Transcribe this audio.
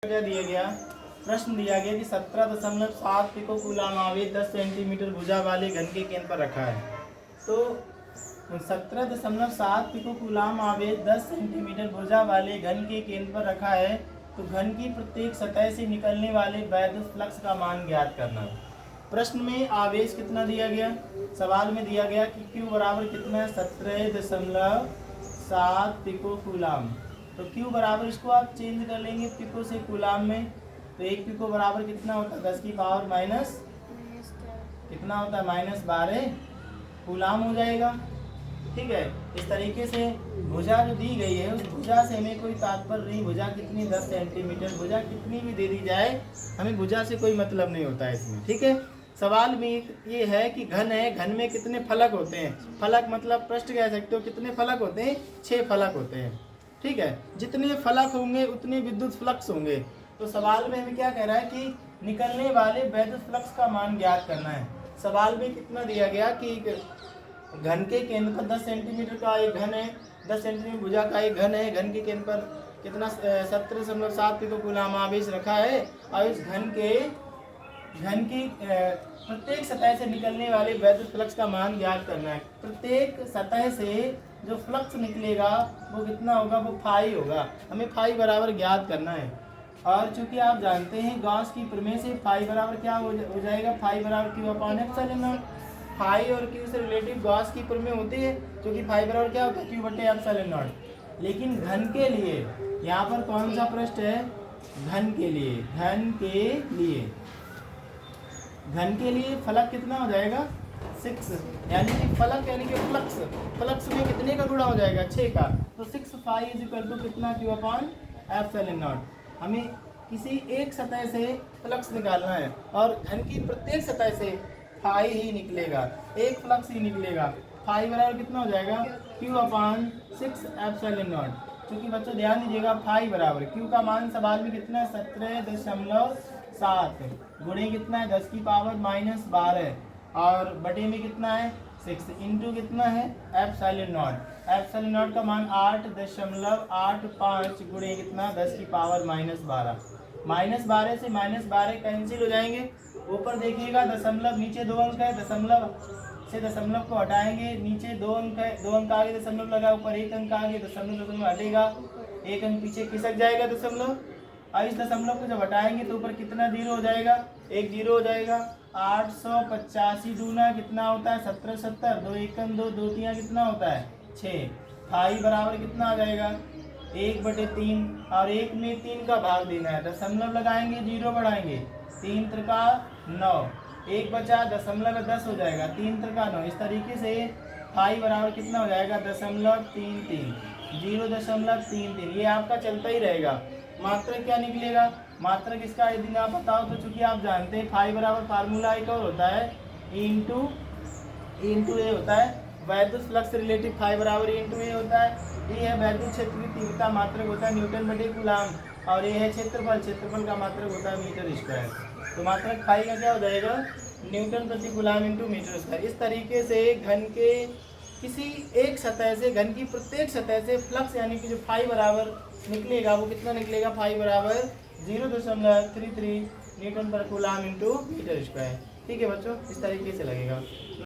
क्या दिया गया, प्रश्न दिया गया कि 17.7 पिको कूलाम आवेश 10 सेंटीमीटर भुजा वाले घन के केंद्र पर रखा है। तो 17.7 पिको कूलाम आवेश 10 सेंटीमीटर भुजा वाले घन के केंद्र पर रखा है। तो घन की प्रत्येक सतह से निकलने वाले वैद्युत फ्लक्स का मान ज्ञात करना। प्रश्न में आवेश कितना दिया गया, सवाल में दिया गया कि Q बराबर कितना है 17.7 पिको कूलाम। तो Q बराबर इसको आप चेंज कर लेंगे पिको से कूलाम में। तो एक पिको बराबर कितना होता है 10 की पावर माइनस कितना होता है -12 कूलाम हो जाएगा। ठीक है, इस तरीके से भुजा जो दी गई है उस भुजा से हमें कोई तात्पर्य नहीं, भुजा कितनी 10 सेंटीमीटर, भुजा कितनी भी दे दी जाए हमें भुजा से कोई मतलब नहीं होता है इसमें। ठीक है, सवाल में ये है कि घन है, घन में कितने फलक होते हैं, फलक मतलब पृष्ठ कह सकते हो, कितने फलक होते हैं 6 फलक होते हैं। ठीक है, जितने फलक होंगे उतने विद्युत फ्लक्स होंगे। तो सवाल में हमें क्या कह रहा है कि निकलने वाले वैद्युत फ्लक्स का मान ज्ञात करना है। सवाल में कितना दिया गया कि घन के केंद्र पर 10 सेंटीमीटर का एक घन है, 10 सेंटीमीटर भुजा का एक घन है, घन के केंद्र पर कितना 17.7 पिको कूलाम आवेश रखा है। और इस घन की प्रत्येक सतह से निकलने वाले वैद्युत फ्लक्स का मान ज्ञात करना है। प्रत्येक सतह से जो फ्लक्स निकलेगा वो कितना होगा, वो फाई होगा। हमें फाई बराबर ज्ञात करना है। और चूंकि आप जानते हैं गॉस की प्रमेय से फाई बराबर क्या हो जाएगा, फाई बराबर Q upon epsilon naught. Phi और Q से रिलेटिव गॉस की प्रमेय होती है, क्योंकि फाई बराबर क्या होता है Q बटे एप्सिलॉन नॉट। लेकिन घन के लिए यहाँ पर कौन सा पृष्ठ है, घन के लिए फलक कितना हो जाएगा 6, यानी कि फलक यानी कि फ्लक्स में कितने का गुणा हो जाएगा 6 का। तो 6 फाई इज इक्वल टू कितना Q अपॉन एप्सिलॉन नॉट। हमें किसी एक सतह से फ्लक्स निकालना है और घन की प्रत्येक सतह से फाई ही निकलेगा, एक फ्लक्स ही निकलेगा। फाई बराबर कितना हो जाएगा Q अपॉन 6 एप्सिलॉन नॉट। क्योंकि बच्चों ध्यान दीजिएगा फाई बराबर Q का मान सवाल में कितना है 17.7 गुणे कितना है 10 की पावर -12 और बटे में कितना है 6 इंटू कितना है एप्सिलॉन नॉट। एप्सिलॉन नॉट का मान 8.85 गुणे कितना 10 की पावर -12। -12 से -12 कैंसिल हो जाएंगे। ऊपर देखिएगा दशमलव, नीचे 2 अंक है, दशमलव से दशमलव को हटाएंगे, नीचे 2 अंक है, 2 अंक आगे दशमलव लगा, ऊपर 1 अंक आगे दशमलव हटेगा, 1 अंक पीछे खिसक जाएगा दशमलव। और इस दशमलव को जब हटाएंगे तो ऊपर कितना जीरो हो जाएगा, 1 जीरो हो जाएगा। 885 दूना कितना होता है 17, 2 एकम 2, 2 तिया कितना होता है 6। फाई बराबर कितना आ जाएगा 1/3 और 1 में 3 का भाग देना है, दशमलव लगाएंगे, जीरो बढ़ाएंगे, 3 त्रिका 9, 1 बचा दशमलव 10 हो जाएगा, 3 त्रिका 9। इस तरीके से फाई बराबर कितना हो जाएगा 0.33, 0.33। ये आपका चलता ही रहेगा। मात्रक क्या निकलेगा, मात्रक इसका यदि आप बताओ तो चूंकि आप जानते हैं फाई बराबर फार्मूला एक और होता है इंटू ए होता है, वैद्युत फ्लक्स रिलेटिव फाई बराबर इंटू ए होता है। ये है वैद्युत क्षेत्र की तीव्रता, मात्रक होता है न्यूटन बटे कूलाम, और ये है क्षेत्रफल का मात्रक होता है मीटर स्क्वायर। तो मात्रक फाई का क्या हो जाएगा न्यूटन प्रति कूलाम इंटू मीटर स्क्वायर। इस तरीके से घन के किसी एक सतह से, घन की प्रत्येक सतह से फ्लक्स यानी कि जो फाई बराबर निकलेगा वो कितना निकलेगा, फाई बराबर 0.33 न्यूटन पर कूलाम इंटू मीटर स्क्वायर। ठीक है बच्चों, इस तरीके से लगेगा।